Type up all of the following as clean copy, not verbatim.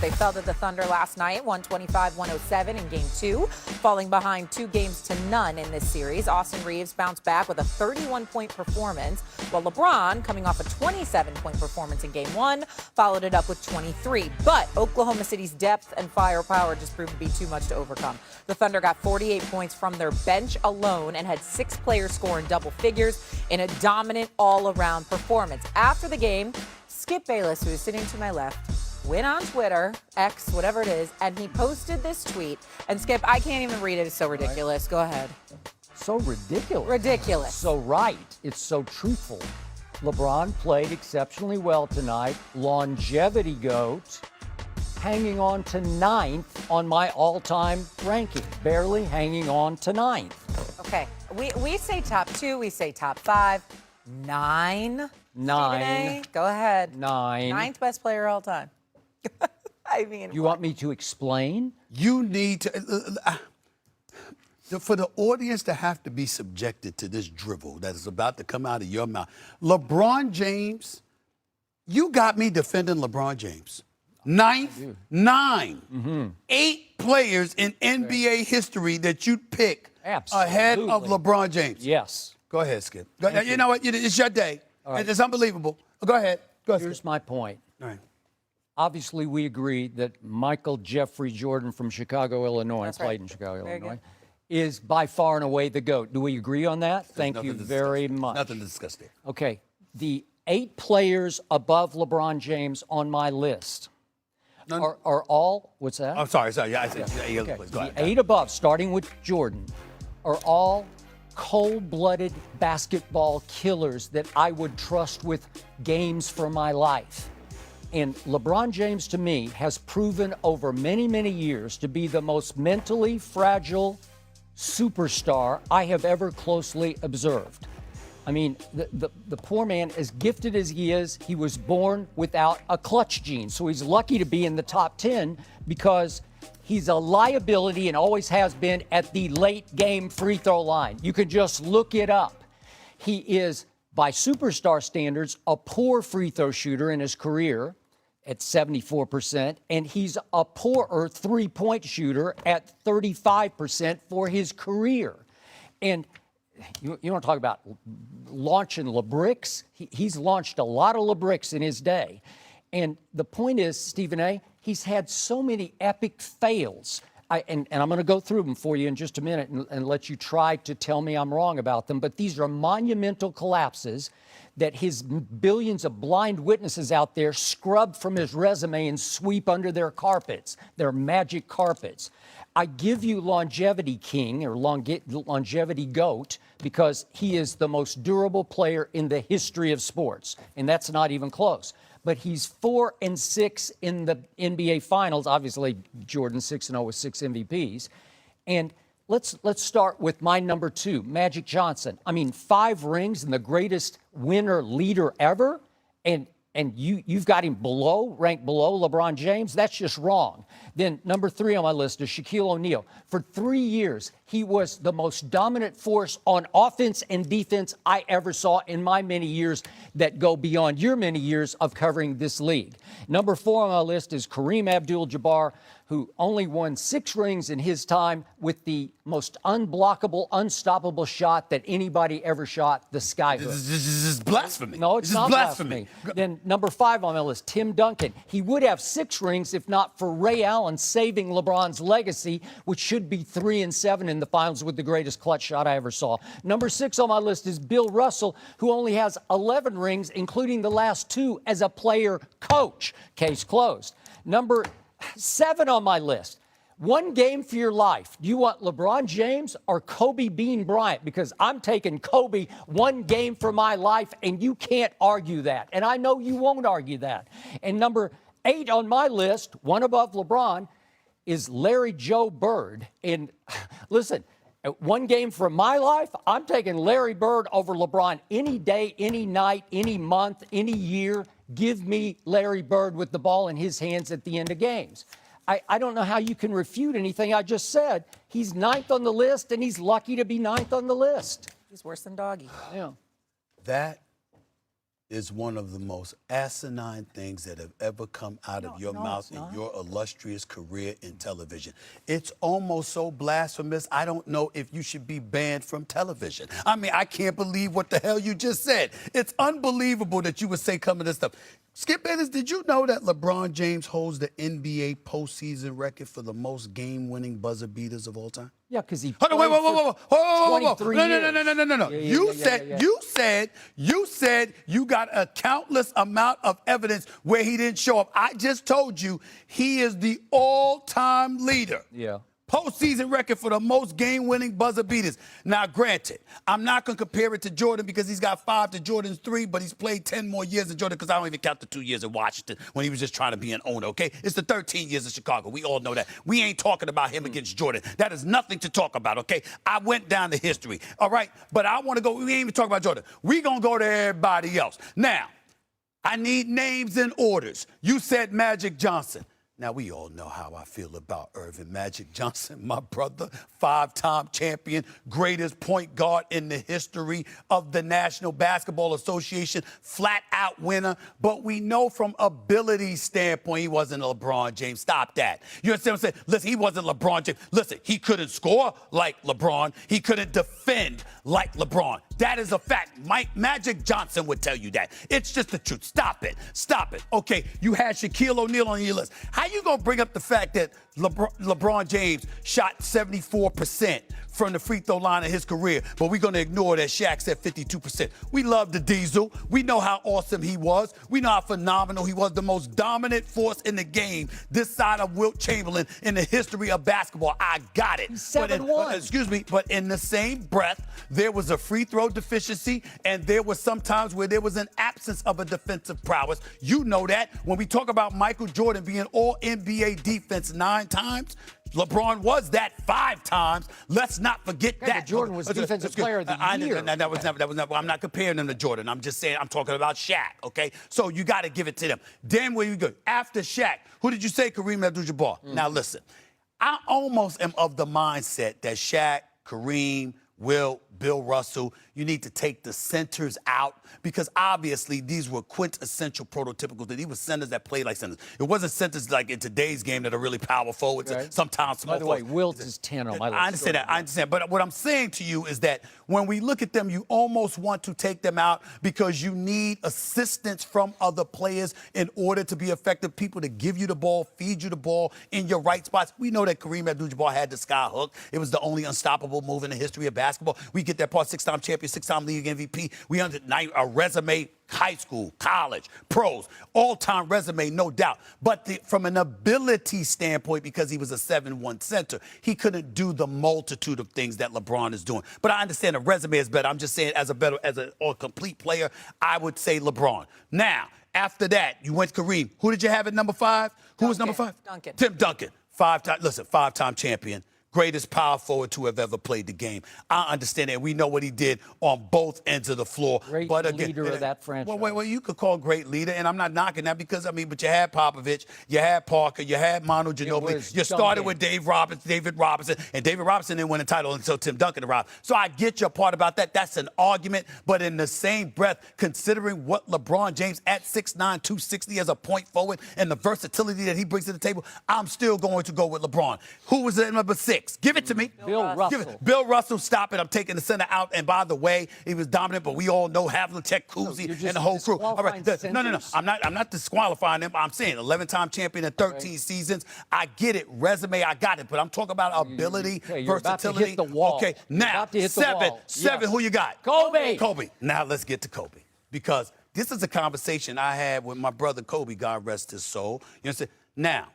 They fell to the Thunder last night, 125-107 in Game 2, falling behind 2-0 in this series. Austin Reeves bounced back with a 31-point performance, while LeBron, coming off a 27-point performance in Game 1, followed it up with 23. But Oklahoma City's depth and firepower just proved to be too much to overcome. The Thunder got 48 points from their bench alone and had 6 players score in double figures in a dominant all-around performance. After the game, Skip Bayless, who is sitting to my left, went on Twitter, X, whatever it is, and he posted this tweet. And Skip, I can't even read it. It's so ridiculous. Go ahead. So ridiculous. Ridiculous. So right. It's so truthful. LeBron played exceptionally well tonight. Longevity GOAT, hanging on to 9th on my all-time ranking. Barely hanging on to 9th. Okay. We say top 2. We say top 5. 9. 9. Go ahead. 9. 9th best player all time. I mean, you want me to explain? You need to, for the audience to have to be subjected to this drivel that is about to come out of your mouth. LeBron James, you got me defending LeBron James. 9th, 9. Mm-hmm. 8 players in NBA history that you'd pick Absolutely. ahead of LeBron James. Yes. Go ahead, Skip. You know what? It's your day. Right. It's unbelievable. Go ahead. Here's Skip. my point. All right. Obviously, we agree that Michael Jeffrey Jordan from Chicago, Illinois, That's played right. in Chicago, Very Illinois, good. is by far and away the GOAT. Do we agree on that? Thank you very much. Nothing to discuss there. Okay. The 8 players above LeBron James on my list are all, what's that? I'm sorry. Yeah, I said Okay. Go ahead. The 8 above, starting with Jordan, are all cold-blooded basketball killers that I would trust with games for my life. And LeBron James, to me, has proven over many, many years to be the most mentally fragile superstar I have ever closely observed. I mean, the poor man, as gifted as he is, he was born without a clutch gene. So he's lucky to be in the top 10 because he's a liability and always has been at the late game free throw line. You can just look it up. He is, by superstar standards, a poor free throw shooter in his career at 74%, and he's a poorer three-point shooter at 35% for his career. And you want to talk about launching LeBricks? He's launched a lot of LeBricks in his day. And the point is, Stephen A., he's had so many epic fails. And I'm going to go through them for you in just a minute and let you try to tell me I'm wrong about them. But these are monumental collapses that his billions of blind witnesses out there scrub from his resume and sweep under their carpets, their magic carpets. I give you longevity king or longevity GOAT because he is the most durable player in the history of sports. And that's not even close. But he's 4-6 in the NBA Finals. Obviously, Jordan 6-0 with 6 MVPs. And let's start with my number 2, Magic Johnson. I mean, 5 rings and the greatest winner leader ever. And you've got him ranked below LeBron James. That's just wrong. Then number 3 on my list is Shaquille O'Neal. For 3 years, he was the most dominant force on offense and defense I ever saw in my many years that go beyond your many years of covering this league. Number 4 on my list is Kareem Abdul-Jabbar, who only won 6 rings in his time with the most unblockable, unstoppable shot that anybody ever shot, the skyhook. This is blasphemy. No, it's not blasphemy. Then number 5 on my list, Tim Duncan. He would have 6 rings if not for Ray Allen saving LeBron's legacy, which should be 3-7 in the finals with the greatest clutch shot I ever saw. Number 6 on my list is Bill Russell, who only has 11 rings, including the last 2 as a player coach. Case closed. Number 7 on my list. One game for your life. Do you want LeBron James or Kobe Bean Bryant? Because I'm taking Kobe, one game for my life, and you can't argue that. And I know you won't argue that. And number 8 on my list, one above LeBron, is Larry Joe Bird. And listen, one game for my life, I'm taking Larry Bird over LeBron any day, any night, any month, any year. Give me Larry Bird with the ball in his hands at the end of games. I don't know how you can refute anything I just said. He's 9th on the list, and he's lucky to be 9th on the list. He's worse than Doggy. Yeah. That is one of the most asinine things that have ever come out of your mouth in your illustrious career in television. It's almost so blasphemous, I don't know if you should be banned from television. I mean, I can't believe what the hell you just said. It's unbelievable that you would say some of this stuff. Skip Bayless, did you know that LeBron James holds the NBA postseason record for the most game-winning buzzer beaters of all time? Yeah, because he Hold on, wait. 23 No. You said you got a countless amount of evidence where he didn't show up. I just told you he is the all-time leader. Yeah. Postseason record for the most game-winning buzzer beaters. Now, granted, I'm not going to compare it to Jordan because he's got 5 to Jordan's 3, but he's played 10 more years than Jordan because I don't even count the 2 years in Washington when he was just trying to be an owner, okay? It's the 13 years in Chicago. We all know that. We ain't talking about him against Jordan. That is nothing to talk about, okay? I went down the history, all right? But I want to go, we ain't even talking about Jordan. We going to go to everybody else. Now, I need names and orders. You said Magic Johnson. Now, we all know how I feel about Irvin Magic Johnson, my brother, 5-time champion, greatest point guard in the history of the National Basketball Association, flat-out winner. But we know from ability standpoint, he wasn't a LeBron James. Stop that. You understand what I'm saying? Listen, he wasn't LeBron James. Listen, he couldn't score like LeBron. He couldn't defend like LeBron. That is a fact. Magic Johnson would tell you that. It's just the truth. Stop it. Stop it. Okay, you had Shaquille O'Neal on your list. How you gonna bring up the fact that LeBron James shot 74% from the free throw line in his career, but we're gonna ignore that Shaq said 52%. We love the Diesel. We know how awesome he was. We know how phenomenal he was, the most dominant force in the game this side of Wilt Chamberlain in the history of basketball. I got it. 7-1. Excuse me, but in the same breath, there was a free throw deficiency, and there was some times where there was an absence of a defensive prowess. You know that. When we talk about Michael Jordan being all NBA defense 9 times, LeBron was that 5 times. Let's not forget that. Jordan was defensive player of the year. That was never. I'm not comparing them to Jordan. I'm just saying I'm talking about Shaq, okay? So you got to give it to them. Then where you go? After Shaq, who did you say? Kareem Abdul-Jabbar. Now listen, I almost am of the mindset that Shaq, Kareem, Wilt, Bill Russell, you need to take the centers out because obviously these were quintessential prototypicals. These were centers that played like centers. It wasn't centers like in today's game that are really power forwards. Right. Sometimes small forwards. By the way, Wilt is 10 on my list. I understand that. I understand. But what I'm saying to you is that when we look at them, you almost want to take them out because you need assistance from other players in order to be effective. People to give you the ball, feed you the ball in your right spots. We know that Kareem Abdul-Jabbar had the sky hook. It was the only unstoppable move in the history of basketball. We get that part. 6-time champion, 6-time league MVP. We under a resume, high school, college, pros, all-time resume, no doubt. But from an ability standpoint, because he was a 7-1 center, he couldn't do the multitude of things that LeBron is doing. But I understand the resume is better. I'm just saying as a complete player, I would say LeBron. Now, after that, you went Kareem. Who did you have at number 5? Who was number 5? Duncan. Tim Duncan. 5-time champion. Greatest power forward to have ever played the game. I understand that. We know what he did on both ends of the floor. Great leader of that franchise. Well, you could call great leader, and I'm not knocking that because, but you had Popovich, you had Parker, you had Manu Ginobili. You started with David Robinson, and David Robinson didn't win a title until Tim Duncan arrived. So I get your part about that. That's an argument. But in the same breath, considering what LeBron James at 6'9", 260 as a point forward and the versatility that he brings to the table, I'm still going to go with LeBron. Who was at number 6? Give it to me. Bill Russell. Bill Russell, stop it. I'm taking the center out. And by the way, he was dominant, but we all know Havlicek, Cousy, and the whole crew. All right. No. I'm not disqualifying them. I'm saying 11-time champion in 13 seasons. I get it. Resume, I got it. But I'm talking about ability, you're versatility. About to hit the wall. Okay, now, seven. Yes. Who you got? Kobe. Now let's get to Kobe. Because this is a conversation I had with my brother Kobe, God rest his soul. You know what I'm saying? Now,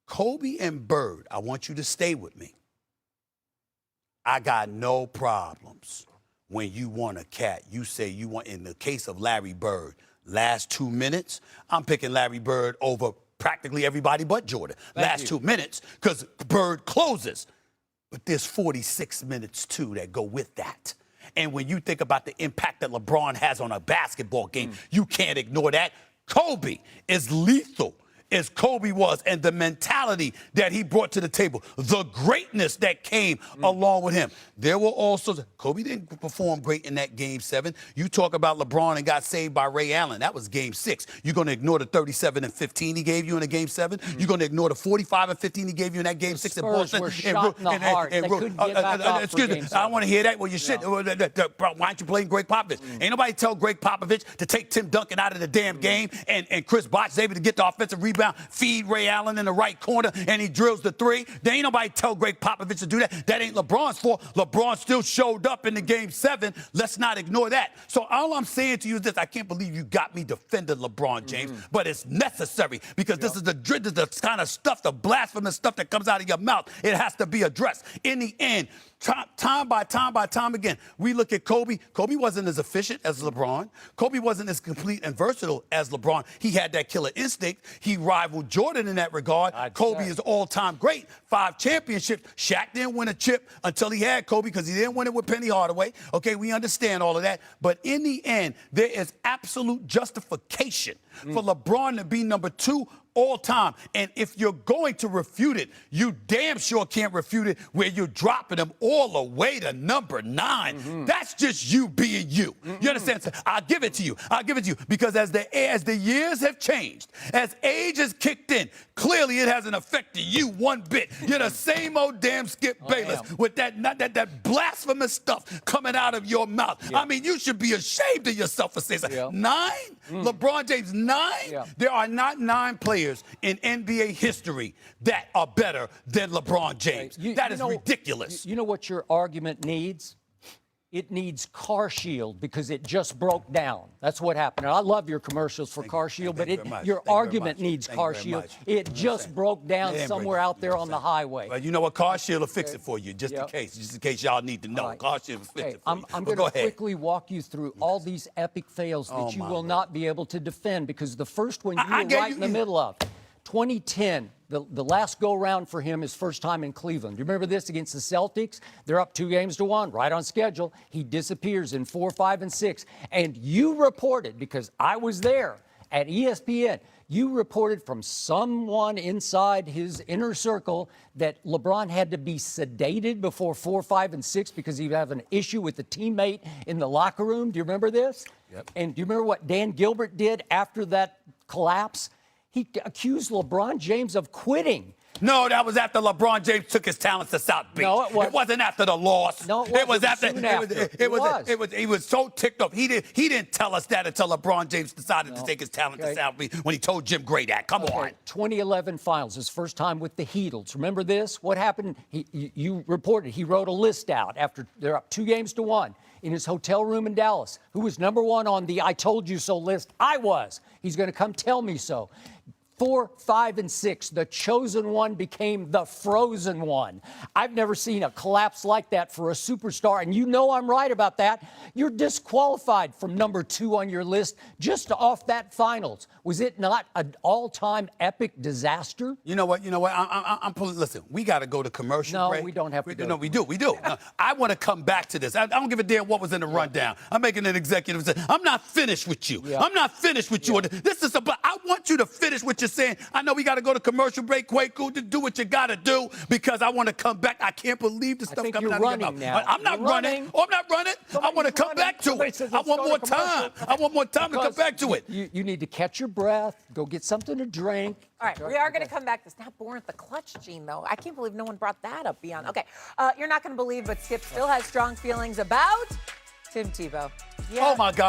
Kobe and Bird, I want you to stay with me. I got no problems when you want a cat. You say you want, in the case of Larry Bird, last 2 minutes, I'm picking Larry Bird over practically everybody but Jordan. Last 2 minutes, because Bird closes. But there's 46 minutes, too, that go with that. And when you think about the impact that LeBron has on a basketball game, you can't ignore that. Kobe is lethal as Kobe was and the mentality that he brought to the table, the greatness that came along with him. There were also, Kobe didn't perform great in that Game 7. You talk about LeBron and got saved by Ray Allen. That was Game 6. You're going to ignore the 37 and 15 he gave you in the Game 7. You're going to ignore the 45 and 15 he gave you in that Game 6 in Boston. Were shot in the heart. They couldn't get back up excuse me, I don't want to hear that. Well, you should. Why aren't you playing Greg Popovich? Ain't nobody tell Greg Popovich to take Tim Duncan out of the damn game, and Chris Bosh is able to get the offensive rebound, feed Ray Allen in the right corner, and he drills the three. There ain't nobody tell Greg Popovich to do that. That ain't LeBron's fault. LeBron still showed up in the Game 7. Let's not ignore that. So all I'm saying to you is this: I can't believe you got me defending LeBron James, but it's necessary because this is the kind of stuff, the blasphemous stuff that comes out of your mouth. It has to be addressed. In the end, time by time again, we look at Kobe. Kobe wasn't as efficient as LeBron. Kobe wasn't as complete and versatile as LeBron. He had that killer instinct. He rivaled Jordan in that regard. Kobe is all-time great. 5 championships. Shaq didn't win a chip until he had Kobe because he didn't win it with Penny Hardaway. Okay, we understand all of that. But in the end, there is absolute justification for LeBron to be number 2 all time. And if you're going to refute it, you damn sure can't refute it where you're dropping him all the way to number 9. That's just you being you. You understand? So I'll give it to you. I'll give it to you because as the years have changed, as age has kicked in, clearly it hasn't affected you one bit. You're the same old damn Skip Bayless with that blasphemous stuff coming out of your mouth. I mean, you should be ashamed of yourself for saying that. 9? LeBron James, 9? There are not 9 players in NBA history that are better than LeBron James. That is ridiculous. You know what your argument needs? It needs Car Shield because it just broke down. That's what happened. And I love your commercials for Car Shield, but your argument needs Car Shield. It just broke down somewhere out there on the highway. Well, you know what? Car Shield will fix it for you, just in case y'all need to know. Car Shield will fix it for you. I'm going to quickly walk you through all these epic fails that you will not be able to defend because the first one you were right in the middle of. 2010, the last go-round for him, his first time in Cleveland. Do you remember this against the Celtics? They're up 2-1, right on schedule. He disappears in 4, 5, and 6. And you reported, because I was there at ESPN, you reported from someone inside his inner circle that LeBron had to be sedated before 4, 5, and 6 because he would have an issue with a teammate in the locker room. Do you remember this? Yep. And do you remember what Dan Gilbert did after that collapse? He accused LeBron James of quitting. No, that was after LeBron James took his talents to South Beach. No, it wasn't. It wasn't after the loss. No, it wasn't. Was after. It was. He was so ticked off. He didn't tell us that until LeBron James decided to take his talent to South Beach when he told Jim Gray that. Come on. 2011 Finals, his first time with the Heatles. Remember this? What happened? You reported he wrote a list out after they're up 2-1 in his hotel room in Dallas. Who was number 1 on the I told you so list? I was. He's going to come tell me so. 4, 5, and 6, the chosen one became the frozen one. I've never seen a collapse like that for a superstar, and you know I'm right about that. You're disqualified from number 2 on your list just off that finals. Was it not an all-time epic disaster? You know what? Listen, we got to go to commercial break. No, we don't have to go. No, we do. No, I want to come back to this. I don't give a damn what was in the rundown. I'm making an executive decision. I'm not finished with you. I'm not finished with you. This is about, I want you to finish what you're saying. I know we got to go to commercial break, Kwaku, to do what you got to do because I want to come back. I can't believe the stuff coming out of your mouth. Now. I'm not running. Oh, I'm not running. I want to come back to it. I want more time. I want more time to come back to it. You need to catch your breath, go get something to drink. All right, we are going to come back. It's not born at the clutch gene, though. I can't believe no one brought that up beyond. Okay, you're not going to believe, but Skip still has strong feelings about Tim Tebow. Oh, my God.